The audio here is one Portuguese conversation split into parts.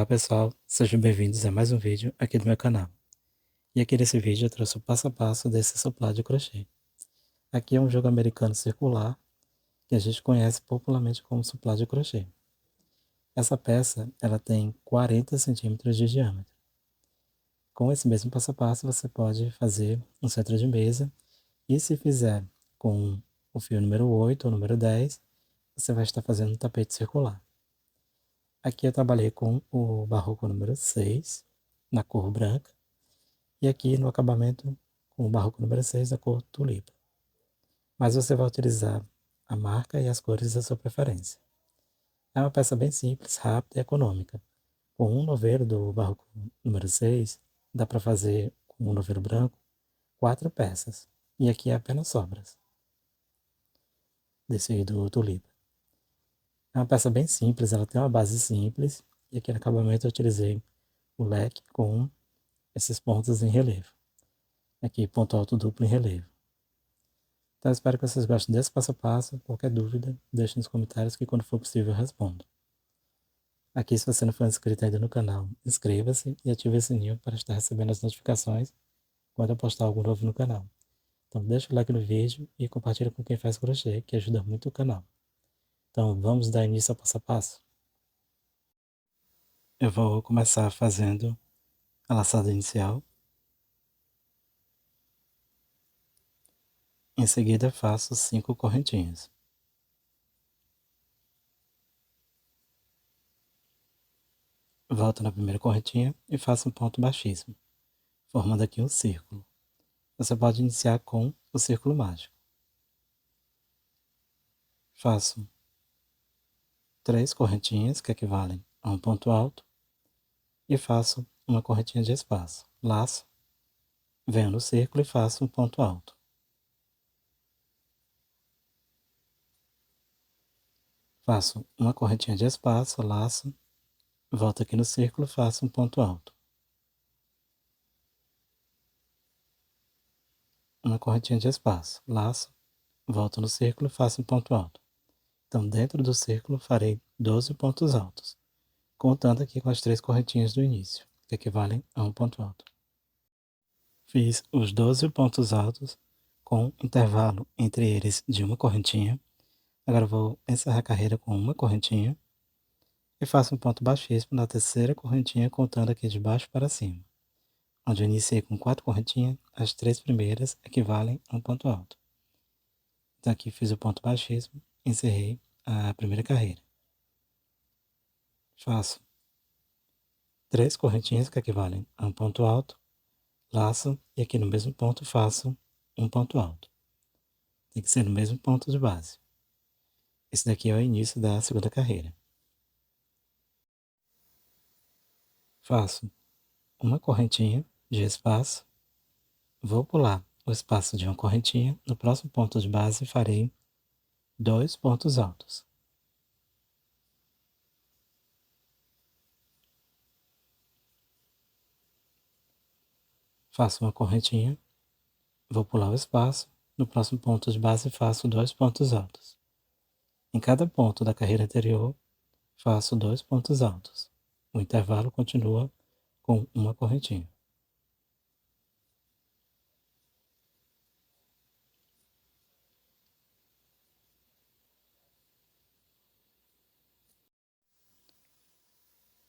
pessoal, sejam bem-vindos a mais um vídeo aqui do meu canal. E aqui nesse vídeo eu trouxe o passo a passo desse suplá de crochê. Aqui é um jogo americano circular que a gente conhece popularmente como suplá de crochê. Essa peça ela tem 40 centímetros de diâmetro. Com esse mesmo passo a passo você pode fazer um centro de mesa e se fizer com o fio número 8 ou número 10, você vai estar fazendo um tapete circular. Aqui eu trabalhei com o barroco número 6, na cor branca, e aqui no acabamento com o barroco número 6, da cor tulipa. Mas você vai utilizar a marca e as cores da sua preferência. É uma peça bem simples, rápida e econômica. Com um novelo do barroco número 6, dá para fazer com um novelo branco 4 peças. E aqui é apenas sobras desse do tulipa. É uma peça bem simples, ela tem uma base simples, e aqui no acabamento eu utilizei o leque com esses pontos em relevo. Aqui, ponto alto duplo em relevo. Então, espero que vocês gostem desse passo a passo. Qualquer dúvida, deixe nos comentários que quando for possível eu respondo. Aqui, se você não for inscrito ainda no canal, inscreva-se e ative o sininho para estar recebendo as notificações quando eu postar algo novo no canal. Então, deixa o like no vídeo e compartilha com quem faz crochê, que ajuda muito o canal. Então, vamos dar início ao passo a passo? Eu vou começar fazendo a laçada inicial. Em seguida, faço 5 correntinhas. Volto na primeira correntinha e faço um ponto baixíssimo, formando aqui um círculo. Você pode iniciar com o círculo mágico. Faço 3 correntinhas, que equivalem a um ponto alto, e faço uma correntinha de espaço. Laço, venho no círculo e faço um ponto alto. Faço uma correntinha de espaço, laço, volto aqui no círculo e faço um ponto alto. Uma correntinha de espaço, laço, volto no círculo e faço um ponto alto. Então, dentro do círculo, farei 12 pontos altos, contando aqui com as 3 correntinhas do início, que equivalem a um ponto alto. Fiz os 12 pontos altos com intervalo entre eles de uma correntinha. Agora vou encerrar a carreira com uma correntinha e faço um ponto baixíssimo na terceira correntinha, contando aqui de baixo para cima. Onde eu iniciei com 4 correntinhas, as 3 primeiras equivalem a um ponto alto. Então aqui fiz o ponto baixíssimo, encerrei a primeira carreira. Faço 3 correntinhas que equivalem a um ponto alto, laço e aqui no mesmo ponto faço um ponto alto. Tem que ser no mesmo ponto de base. Esse daqui é o início da segunda carreira. Faço uma correntinha de espaço, vou pular o espaço de uma correntinha, no próximo ponto de base farei 2 pontos altos. Faço uma correntinha, vou pular o espaço, no próximo ponto de base faço 2 pontos altos. Em cada ponto da carreira anterior, faço 2 pontos altos. O intervalo continua com uma correntinha.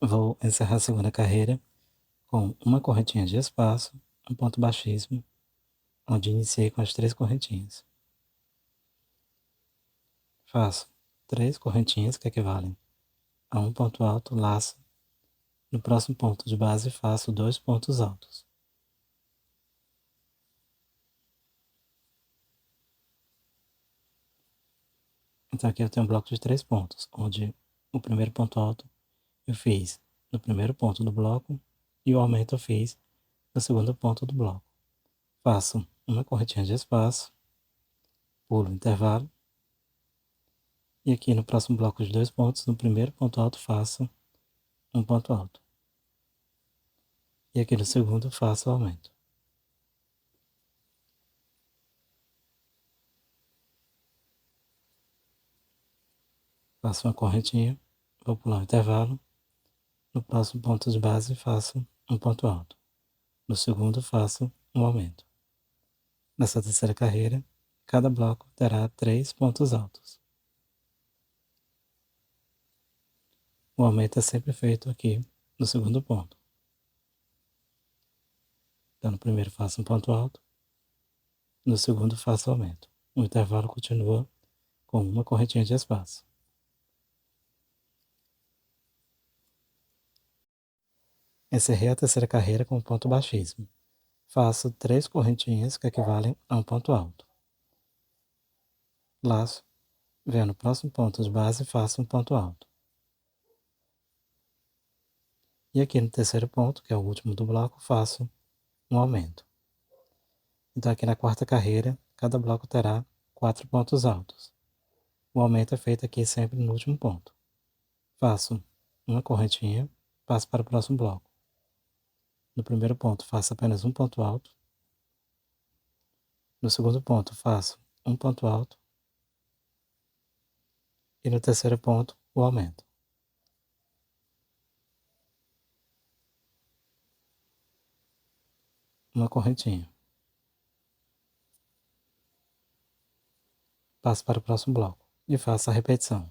Vou encerrar a segunda carreira com uma correntinha de espaço, um ponto baixíssimo, onde iniciei com as 3 correntinhas. Faço 3 correntinhas que equivalem a um ponto alto, laço. No próximo ponto de base faço 2 pontos altos. Então aqui eu tenho um bloco de 3 pontos, onde o primeiro ponto alto eu fiz no primeiro ponto do bloco e o aumento eu fiz no segundo ponto do bloco. Faço uma correntinha de espaço, pulo o intervalo, e aqui no próximo bloco de 2 pontos, no primeiro ponto alto faço um ponto alto. E aqui no segundo faço o aumento. Faço uma correntinha, vou pular o intervalo, No próximo ponto de base, faço um ponto alto. No segundo, faço um aumento. Nessa terceira carreira, cada bloco terá 3 pontos altos. O aumento é sempre feito aqui no segundo ponto. Então, no primeiro faço um ponto alto, no segundo faço aumento. O intervalo continua com uma correntinha de espaço. Encerrei a terceira carreira com um ponto baixíssimo. Faço 3 correntinhas que equivalem a um ponto alto. Laço, venho no próximo ponto de base e faço um ponto alto. E aqui no terceiro ponto, que é o último do bloco, faço um aumento. Então aqui na quarta carreira, cada bloco terá 4 pontos altos. O aumento é feito aqui sempre no último ponto. Faço uma correntinha, passo para o próximo bloco. No primeiro ponto, faço apenas um ponto alto. No segundo ponto, faço um ponto alto. E no terceiro ponto, o aumento. Uma correntinha. Passo para o próximo bloco e faço a repetição.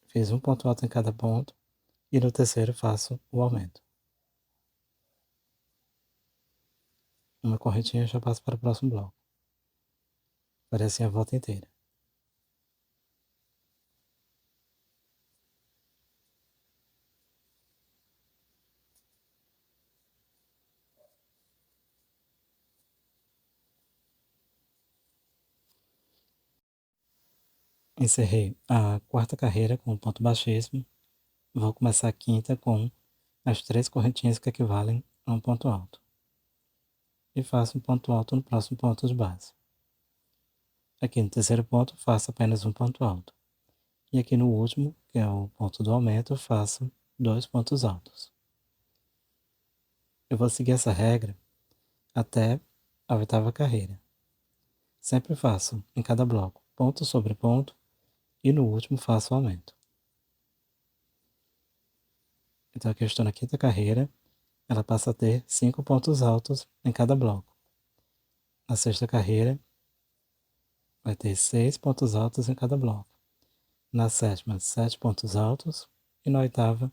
Fiz um ponto alto em cada ponto e no terceiro faço o aumento. Uma correntinha e já passo para o próximo bloco. Farei assim a volta inteira. Encerrei a quarta carreira com um ponto baixíssimo. Vou começar a quinta com as 3 correntinhas que equivalem a um ponto alto. E faço um ponto alto no próximo ponto de base. Aqui no terceiro ponto, faço apenas um ponto alto. E aqui no último, que é o ponto do aumento, faço 2 pontos altos. Eu vou seguir essa regra até a oitava carreira. Sempre faço, em cada bloco, ponto sobre ponto, e no último faço o aumento. Então aqui eu estou na quinta carreira, ela passa a ter 5 pontos altos em cada bloco. Na sexta carreira, vai ter 6 pontos altos em cada bloco. Na sétima, 7 pontos altos. E na oitava,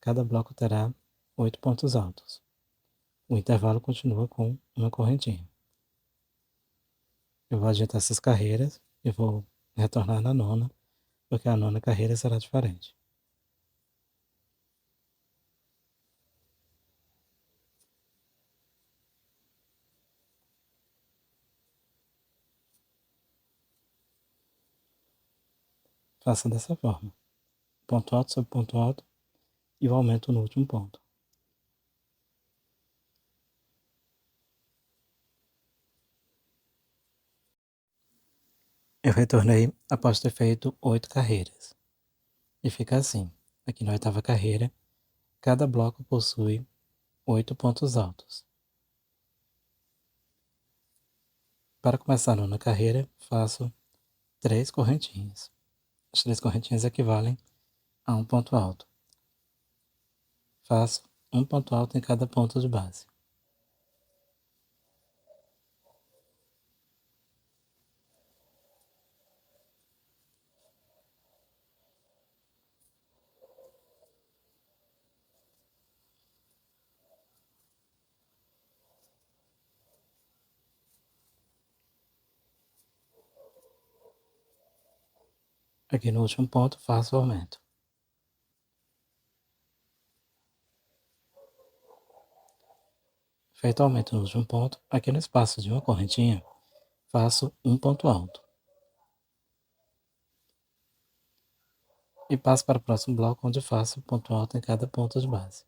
cada bloco terá 8 pontos altos. O intervalo continua com uma correntinha. Eu vou adiantar essas carreiras e vou retornar na nona, porque a nona carreira será diferente. Faça dessa forma. Ponto alto sobre ponto alto e o aumento no último ponto. Eu retornei após ter feito 8 carreiras. E fica assim. Aqui na oitava carreira, cada bloco possui 8 pontos altos. Para começar a nona carreira, faço 3 correntinhas. As 3 correntinhas equivalem a um ponto alto. Faço um ponto alto em cada ponto de base. Aqui no último ponto, faço o aumento. Feito o aumento no último ponto, aqui no espaço de uma correntinha, faço um ponto alto. E passo para o próximo bloco, onde faço ponto alto em cada ponto de base.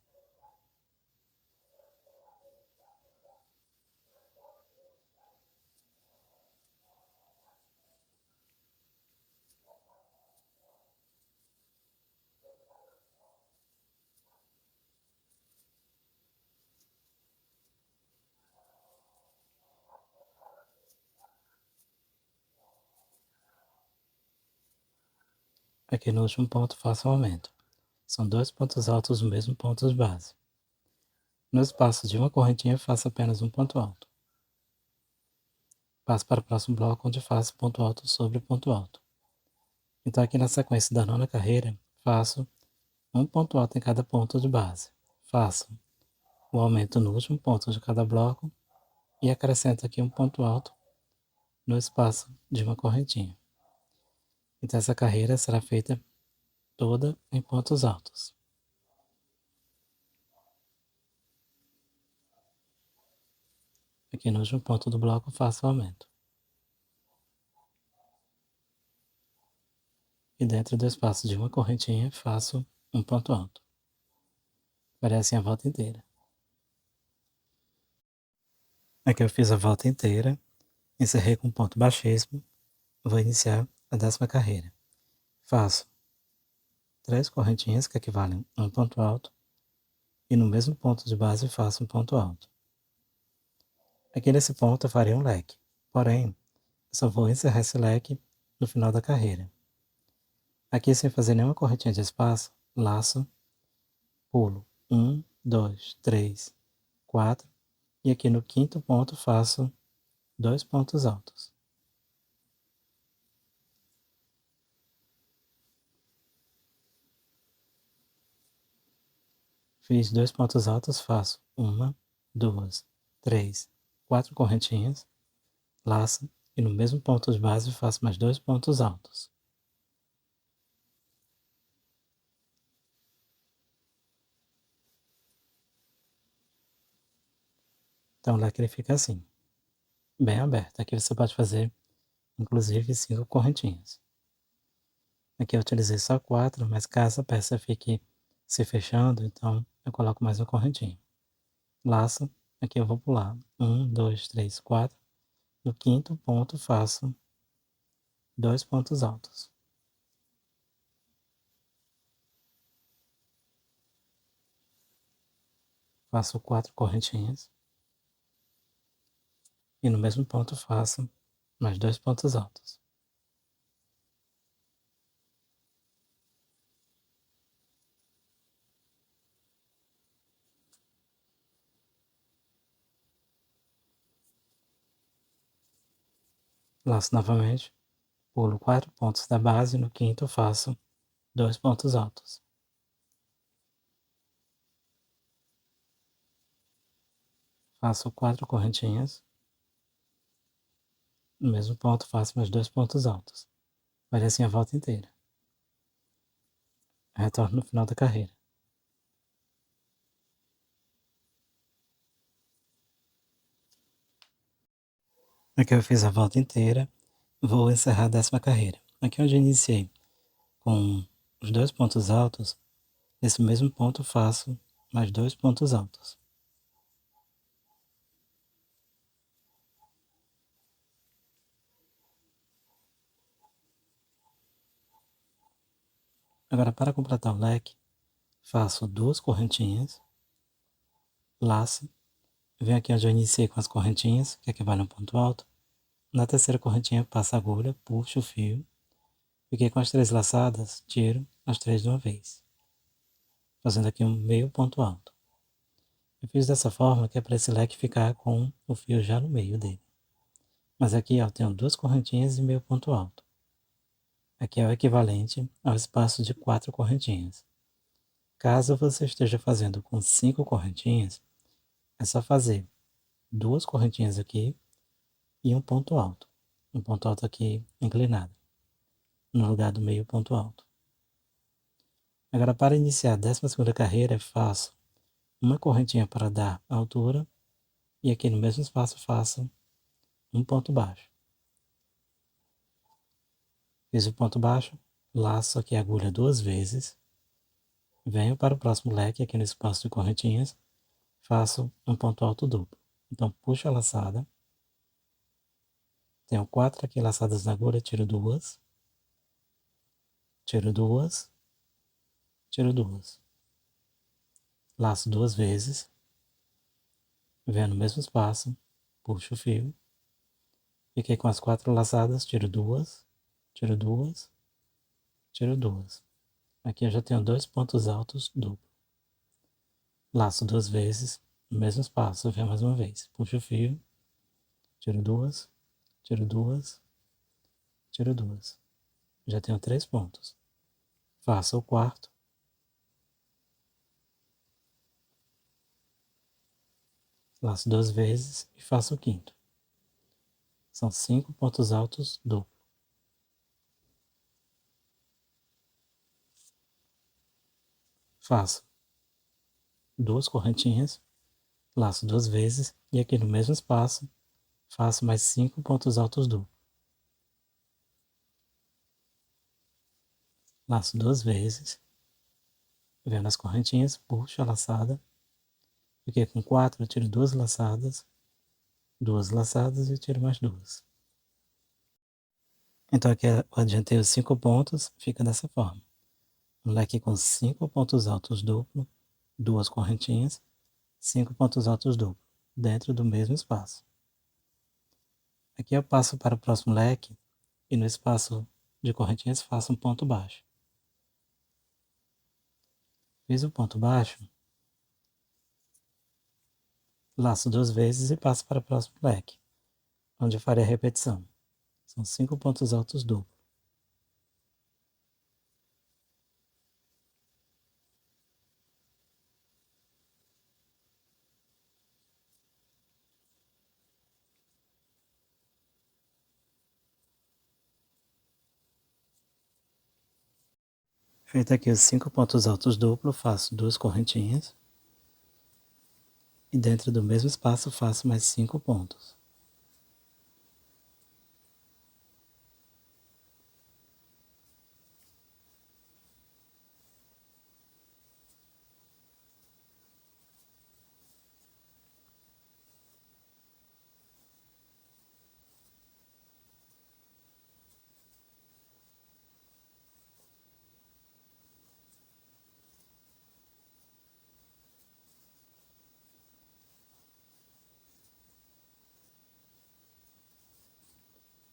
Aqui no último ponto faço um aumento. São dois pontos altos no mesmo ponto de base. No espaço de uma correntinha faço apenas um ponto alto. Passo para o próximo bloco, onde faço ponto alto sobre ponto alto. Então aqui na sequência da nona carreira, faço um ponto alto em cada ponto de base. Faço o aumento no último ponto de cada bloco e acrescento aqui um ponto alto no espaço de uma correntinha. Então essa carreira será feita toda em pontos altos. Aqui no último ponto do bloco faço o aumento. E dentro do espaço de uma correntinha faço um ponto alto. Farei assim a volta inteira. Aqui eu fiz a volta inteira, encerrei com um ponto baixíssimo, vou iniciar a 10ª carreira. Faço 3 correntinhas que equivalem a um ponto alto e no mesmo ponto de base faço um ponto alto. Aqui nesse ponto eu farei um leque, porém eu só vou encerrar esse leque no final da carreira. Aqui sem fazer nenhuma correntinha de espaço, laço, pulo 1, 2, 3, 4 e aqui no quinto ponto faço 2 pontos altos. Fiz 2 pontos altos, faço 1, 2, 3, 4 correntinhas, laço e no mesmo ponto de base faço mais 2 pontos altos. Então o leque ele fica assim, bem aberto. Aqui você pode fazer inclusive 5 correntinhas. Aqui eu utilizei só 4, mas caso a peça fique se fechando, então eu coloco mais uma correntinha. Laço, aqui eu vou pular 1, 2, 3, 4. No quinto ponto faço 2 pontos altos. Faço 4 correntinhas. E no mesmo ponto faço mais 2 pontos altos. Laço novamente, pulo 4 pontos da base, no quinto faço 2 pontos altos. Faço 4 correntinhas. No mesmo ponto faço mais 2 pontos altos. Farei assim a volta inteira. Retorno no final da carreira. Aqui eu fiz a volta inteira, vou encerrar a 10ª carreira. Aqui onde eu iniciei com os 2 pontos altos, nesse mesmo ponto faço mais 2 pontos altos. Agora para completar o leque, faço 2 correntinhas, laço, venho aqui onde eu iniciei com as correntinhas, que equivale a um ponto alto. Na terceira correntinha passo a agulha, puxo o fio, fiquei com as 3 laçadas, tiro as 3 de uma vez, fazendo aqui um meio ponto alto. Eu fiz dessa forma que é para esse leque ficar com o fio já no meio dele. Mas aqui ó, eu tenho 2 correntinhas e meio ponto alto. Aqui é o equivalente ao espaço de 4 correntinhas. Caso você esteja fazendo com 5 correntinhas, é só fazer 2 correntinhas aqui e um ponto alto. Um ponto alto aqui inclinado, no lugar do meio ponto alto. Agora, para iniciar a 12ª carreira, faço uma correntinha para dar altura e aqui no mesmo espaço faço um ponto baixo. Fiz o ponto baixo, laço aqui a agulha 2 vezes, venho para o próximo leque aqui no espaço de correntinhas, faço um ponto alto duplo. Então, puxo a laçada, tenho 4 aqui laçadas na agulha, tiro 2, tiro 2, tiro 2. Laço 2 vezes, venho no mesmo espaço, puxo o fio, fiquei com as 4 laçadas, tiro 2, tiro duas. Aqui eu já tenho dois pontos altos duplos. Laço duas vezes, no mesmo espaço, venho mais uma vez. Puxo o fio, tiro duas, tiro duas, tiro duas. Já tenho três pontos. Faço o quarto. Laço duas vezes e faço o quinto. São 5 pontos altos duplos. Faço duas correntinhas, laço duas vezes e aqui no mesmo espaço faço mais 5 pontos altos duplos. Laço duas vezes, venho nas correntinhas, puxo a laçada. Fiquei com 4, tiro duas laçadas e tiro mais duas. Então aqui eu adiantei os 5 pontos, fica dessa forma. Um leque com 5 pontos altos duplo, duas correntinhas, 5 pontos altos duplo, dentro do mesmo espaço. Aqui eu passo para o próximo leque e no espaço de correntinhas faço um ponto baixo. Fiz o ponto baixo, laço duas vezes e passo para o próximo leque, onde eu farei a repetição. São 5 pontos altos duplos. Feito aqui os 5 pontos altos duplos, faço duas correntinhas e dentro do mesmo espaço faço mais 5 pontos.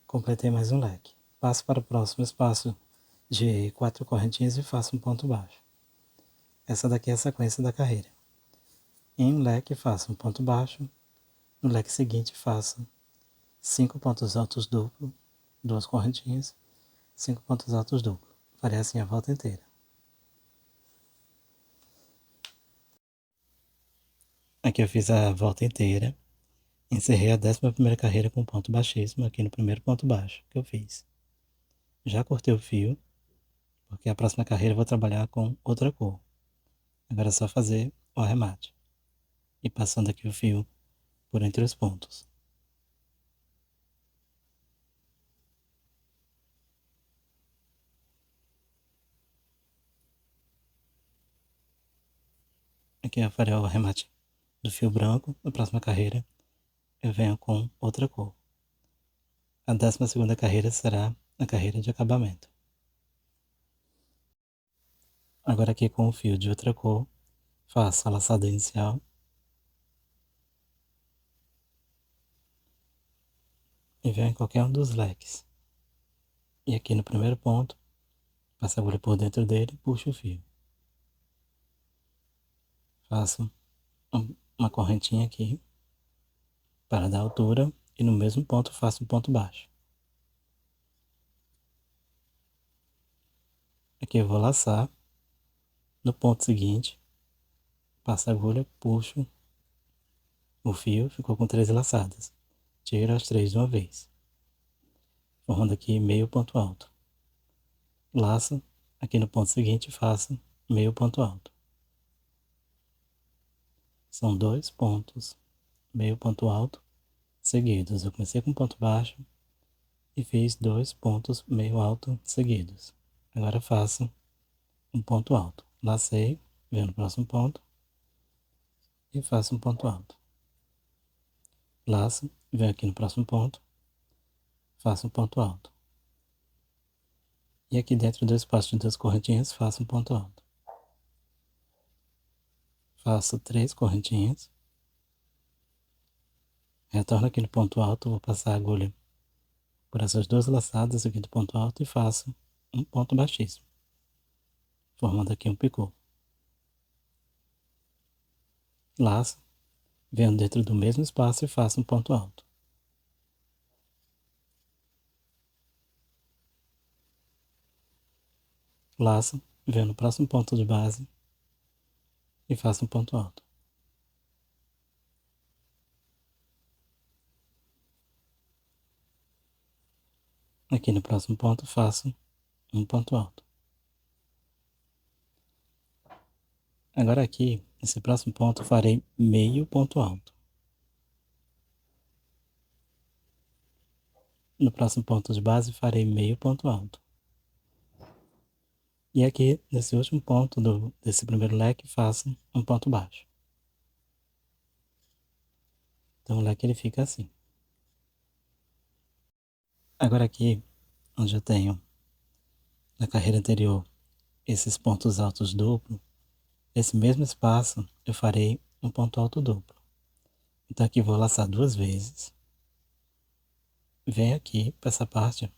Completei mais um leque. Passo para o próximo espaço de 4 correntinhas e faço um ponto baixo. Essa daqui é a sequência da carreira. Em um leque faço um ponto baixo, no leque seguinte faço 5 pontos altos duplos, duas correntinhas, 5 pontos altos duplos. Farei assim a volta inteira. Aqui eu fiz a volta inteira. Encerrei a 11ª carreira com ponto baixíssimo aqui no primeiro ponto baixo que eu fiz. Já cortei o fio, porque a próxima carreira eu vou trabalhar com outra cor. Agora é só fazer o arremate. E passando aqui o fio por entre os pontos. Aqui eu farei o arremate do fio branco. Na próxima carreira eu venho com outra cor. A 12ª carreira será a carreira de acabamento. Agora aqui com o fio de outra cor, faço a laçada inicial. E venho em qualquer um dos leques. E aqui no primeiro ponto, passo a agulha por dentro dele e puxo o fio. Faço uma correntinha aqui para dar altura e no mesmo ponto faço um ponto baixo. Aqui eu vou laçar. No ponto seguinte, passo a agulha, puxo o fio, ficou com 3 laçadas. Tiro as 3 de uma vez, formando aqui meio ponto alto. Laço, aqui no ponto seguinte faço meio ponto alto. São 2 pontos, meio ponto alto, seguidos. Eu comecei com ponto baixo e fiz 2 pontos meio alto seguidos. Agora faço um ponto alto. Lacei, venho no próximo ponto e faço um ponto alto. Laço, venho aqui no próximo ponto, faço um ponto alto. E aqui dentro do espaço de 2 correntinhas faço um ponto alto. Faço 3 correntinhas. Retorno aqui no ponto alto, vou passar a agulha por essas 2 laçadas aqui do ponto alto e faço um ponto baixíssimo. formando aqui um picô. Laço, venho dentro do mesmo espaço e faço um ponto alto. Laço, venho no próximo ponto de base e faço um ponto alto. Aqui no próximo ponto faço um ponto alto. Agora aqui, nesse próximo ponto, farei meio ponto alto. No próximo ponto de base, farei meio ponto alto. E aqui, nesse último ponto desse primeiro leque, faço um ponto baixo. Então o leque ele fica assim. Agora aqui, onde eu tenho na carreira anterior esses pontos altos duplos, nesse mesmo espaço eu farei um ponto alto duplo. Então aqui vou laçar duas vezes. Venho aqui para essa parte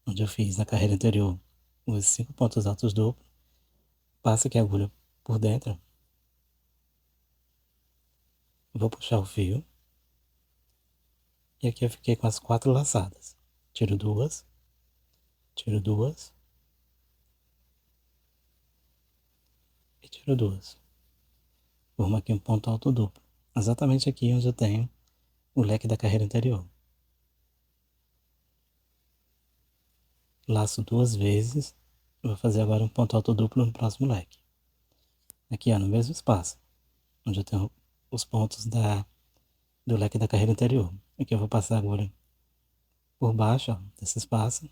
onde eu fiz na carreira anterior os 5 pontos altos duplos. Passo aqui a agulha por dentro. Vou puxar o fio. E aqui eu fiquei com as 4 laçadas. Tiro duas. Tiro duas. E tiro duas. Formo aqui um ponto alto duplo. Exatamente aqui onde eu tenho o leque da carreira anterior. Laço duas vezes. Vou fazer agora um ponto alto duplo no próximo leque. Aqui, ó, no mesmo espaço, onde eu tenho os pontos do leque da carreira anterior. Aqui eu vou passar agora por baixo, ó, desse espaço.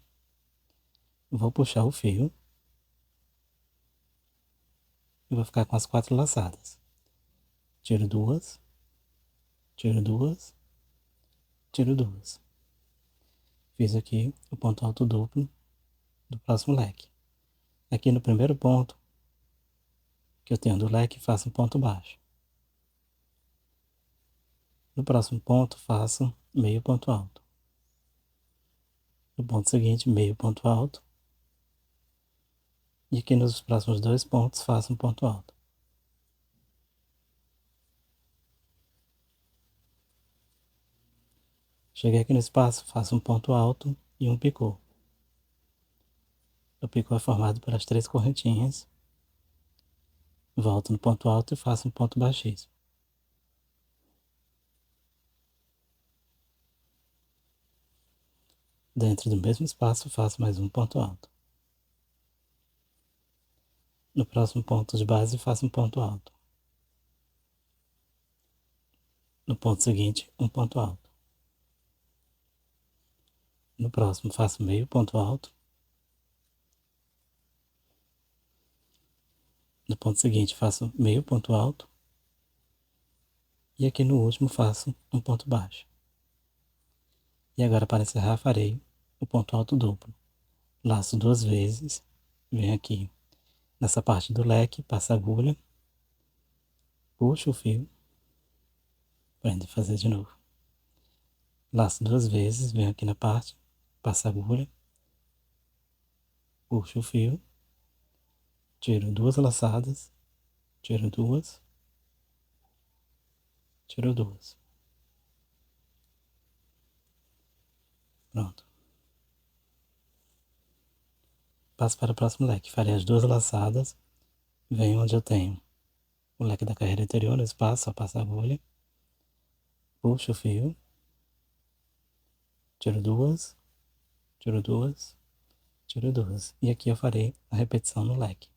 Vou puxar o fio. E vou ficar com as 4 laçadas. Tiro duas. Tiro duas. Tiro duas. Fiz aqui o ponto alto duplo do próximo leque. Aqui no primeiro ponto que eu tenho do leque, faço um ponto baixo. No próximo ponto, faço meio ponto alto. No ponto seguinte, meio ponto alto. E aqui nos próximos 2 pontos, faço um ponto alto. Cheguei aqui no espaço, faço um ponto alto e um picô. O picô é formado pelas 3 correntinhas. Volto no ponto alto e faço um ponto baixíssimo. Dentro do mesmo espaço, faço mais um ponto alto. No próximo ponto de base, faço um ponto alto. No ponto seguinte, um ponto alto. No próximo, faço meio ponto alto. No ponto seguinte, faço meio ponto alto. E aqui no último, faço um ponto baixo. E agora, para encerrar, farei o ponto alto duplo. Laço duas vezes. Venho aqui nessa parte do leque, passo a agulha. Puxo o fio. Prendo e fazer de novo. Laço duas vezes, venho aqui na parte, passo a agulha. Puxo o fio. Tiro duas laçadas. Tiro duas. Tiro duas. Pronto. Passo para o próximo leque. Farei as duas laçadas. Venho onde eu tenho o leque da carreira anterior, no espaço, só passo a agulha. Puxo o fio. Tiro duas. Tiro duas. Tiro duas. E aqui eu farei a repetição no leque.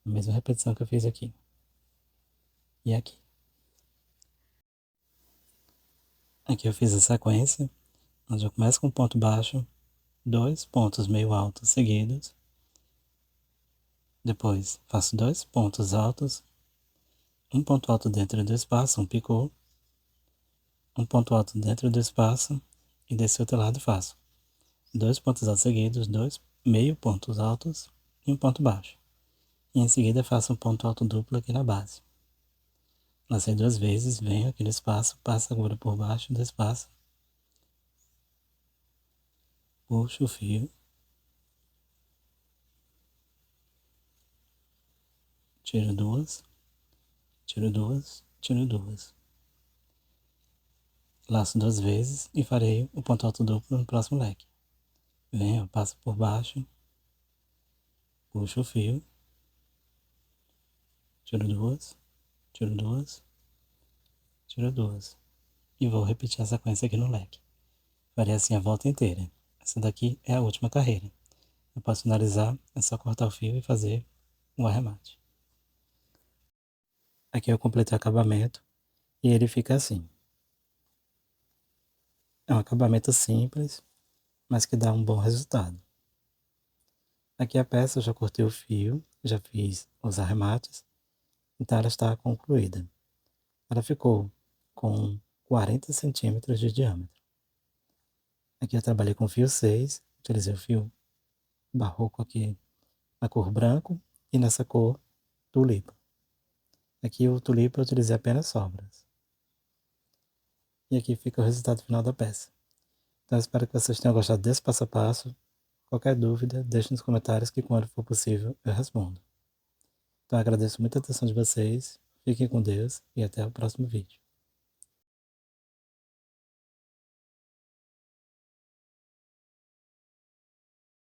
A mesma repetição que eu fiz aqui. E aqui. Aqui eu fiz a sequência, onde eu começo com um ponto baixo, 2 pontos meio altos seguidos. Depois faço 2 pontos altos, um ponto alto dentro do espaço, um picô, um ponto alto dentro do espaço, e desse outro lado faço 2 pontos altos seguidos, 2 meio pontos altos e um ponto baixo. E em seguida faço um ponto alto duplo aqui na base. Lacei 2 vezes, venho aqui no espaço, passo a agulha por baixo do espaço, puxo o fio, tiro duas, tiro duas, tiro duas. Laço duas vezes e farei o ponto alto duplo no próximo leque. Venho, passo por baixo, puxo o fio, tiro duas, tiro duas, tiro duas. E vou repetir a sequência aqui no leque. Farei assim a volta inteira. Essa daqui é a última carreira. Eu posso finalizar, é só cortar o fio e fazer o arremate. Aqui eu completei o acabamento e ele fica assim. É um acabamento simples, mas que dá um bom resultado. Aqui a peça eu já cortei o fio, já fiz os arremates, então ela está concluída. Ela ficou com 40 centímetros de diâmetro. Aqui eu trabalhei com fio 6, utilizei o fio barroco aqui na cor branco e nessa cor tulipa. Aqui o tulipa eu utilizei apenas sobras. E aqui fica o resultado final da peça. Então eu espero que vocês tenham gostado desse passo a passo. Qualquer dúvida, deixe nos comentários que quando for possível eu respondo. Então eu agradeço muito a atenção de vocês, fiquem com Deus e até o próximo vídeo.